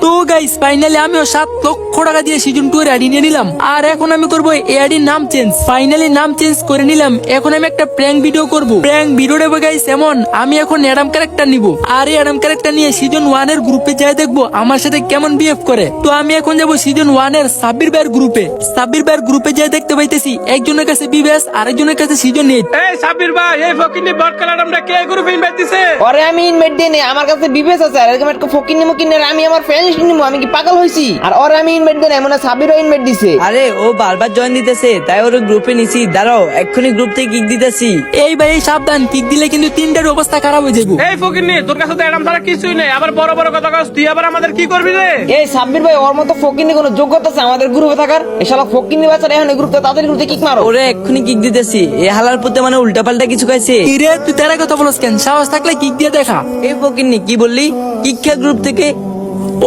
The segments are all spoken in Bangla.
তো গাইস ফাইনালি আমিও 7 লক্ষ টাকা দিয়ে সিজন 2 এর আইডি নিয়ে নিলাম। আর এখন আমি করব এই আইডির নাম চেঞ্জ। ফাইনালি নাম চেঞ্জ করে নিলাম। এখন আমি একটা প্র্যাঙ্ক ভিডিও করব। প্র্যাঙ্ক ভিডিও দেবো গাইস এমন, আমি এখন অ্যাডাম ক্যারেক্টার নিব। আর এই অ্যাডাম ক্যারেক্টার নিয়ে সিজন 1 এর গ্রুপে যাই দেখবো আমার সাথে কেমন বিহেভ করে। তো আমি এখন যাব সিজন 1 এর সাব্বির ভাইয়ের গ্রুপে। সাব্বির ভাইয়ের গ্রুপে যাই দেখতে পাইতেছি একজনের কাছে বিবেস, আরেকজনের কাছে সিজন 8। এই সাব্বির ভাই, এই ফকিনি বট কালার আমরা কে গ্রুপে ইনভাইট দিছে? ওরে আমি ইনভাইট দেই নাই, আমার কাছে বিবেস আছে। আর এরকম একটা ফকির নিমো কিনে আমি আমার ফ্রেন্ডস নিমো, আমি কি পাগল হইছি? আর ওরে আমি ইনভাইট দেই নাই, মনে সাবিরও ইনভাইট দিছে। আরে ও বারবার জয়েন দিতেছে, তাই ওর গ্রুপে নিছি। দাঁড়াও এক্ষুনি গ্রুপ থেকে কিক দিতেছি। এই ভাই সাবধান, কিক দিলে কিন্তু তিনটার অবস্থা খারাপ হয়ে যাবে। এই ফকিনি, তোর কাছে তো এরম ছাড়া কিছুই নেই, আবার বড় বড় কথা কস, তুই আবার আমাদের কি করবি রে? এই সাব্বির ভাই, ওর মতো ফকির নিয়ে কোনো যোগ্যতা আছে আমাদের গ্রুপে থাকার? এই শালা ফকির নিয়ে বাচ্চারা এখন এই গ্রুপে, তাদের গ্রুপে কিক মারো। ওরে এক্ষুনি কিক দিতেছি। এ হালার পুতে মানে উল্টা পাল্টা কিছু খাইছে। কিরে তুই তারা কথা বলছ কেন? সাহস থাকলে কিক দিয়ে দেখা। এই ফকিন্নি কি বললি? কিক খা গ্রুপ থেকে?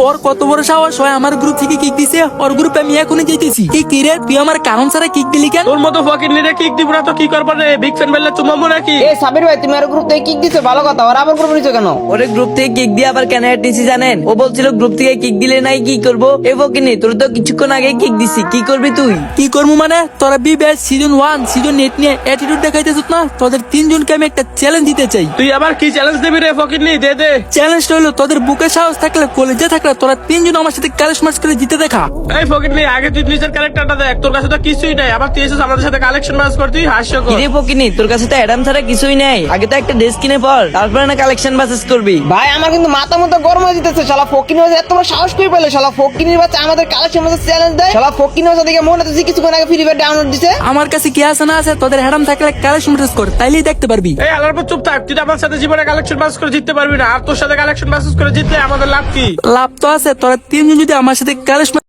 ওর কত বড় সাহস হয় আমার গ্রুপ থেকে কিক দিছে? ওর গ্রুপে আমি এখনই যেতেছি। কি কিরে তুই আমার কারণ ছাড়া কিক দিলি কেন? তোর মতো ফকিনি রে কিক দিব না তো কি করব রে? বিগ ফ্যান বললে চুমাবো নাকি? এই সাব্বির ভাই, তুমি আর গ্রুপ থেকে কিক দিছো, ভালো কথা। ওরা আবার গ্রুপে নিছো কেন? ওরে গ্রুপ থেকে কিক দিয়ে আবার কেন অ্যাড নিছি জানেন? ও বলছিল গ্রুপ থেকে কিক দিলে নাই কি করব। এ ফকিন্নি, তোর তো কিছুক্ষণ আগে কিক দিছি, কি করবি তুই? কি করবো মানে? তোরা বিবেস সিজন 1 সিজন 8 নিয়ে অ্যাটিটিউড দেখাইতেছ না? তোদের তিনজনকে আমি একটা চ্যালেঞ্জ দিতে চাই। তুই আবার কি চ্যালেঞ্জ দিবি রে ফকিনি? দে দে। চ্যালেঞ্জটা হলো তোদের বুকে সাহস থাকলে, কলেজে থাকলে তোরা তিনজন আমার সাথে ক্যালেশ মার্চ করে জিতে দেখা। এই ফকিনি, আগে তুই নিজের ক্যারেক্টারটা দেখ, তোর কাছে তো কিছুই নাই, আবার তুই এসেছিস আমাদের সাথে কালেকশন ম্যাচ করতে, হাস্যকর। কিরে ফকিন্নি, তোর কাছে তো অ্যাডাম ছাড়া কিছুই নাই। আগে তো একটা ড্রেস কিনে পর, তারপরে না কালেকশন বাসেস করবি। ভাই আমার কিন্তু মাথা মতো গরম হয়ে যেতেছে। শালা ফকির নিয়ে এত বড় সাহস করে পেলে? শালা ফকির বাচ্চা আমাদের কালেকশন মাঝে চ্যালেঞ্জ দেয়। শালা ফকির নিয়ে দেখে মনে হচ্ছে কিছুক্ষণ আগে ফ্রি ফায়ার ডাউনলোড দিছে। আমার কাছে কি আছে না আছে, তোদের হ্যাডাম থাকলে ক্যালেশ মার্চ কর, তাইলেই দেখতে পারবি। এই আলার পর চুপ থাক, তুই তো আমার সাথে জীবনে কালেকশন ম্যাচ করে জিততে পারবি না, আর তোর সাথে কালেকশন ম্যাচ করে জিতলে আমাদের লাভ কি? লাভ তো আছে, তোরা তিনজন যদি আমার সাথে ক্যালেশ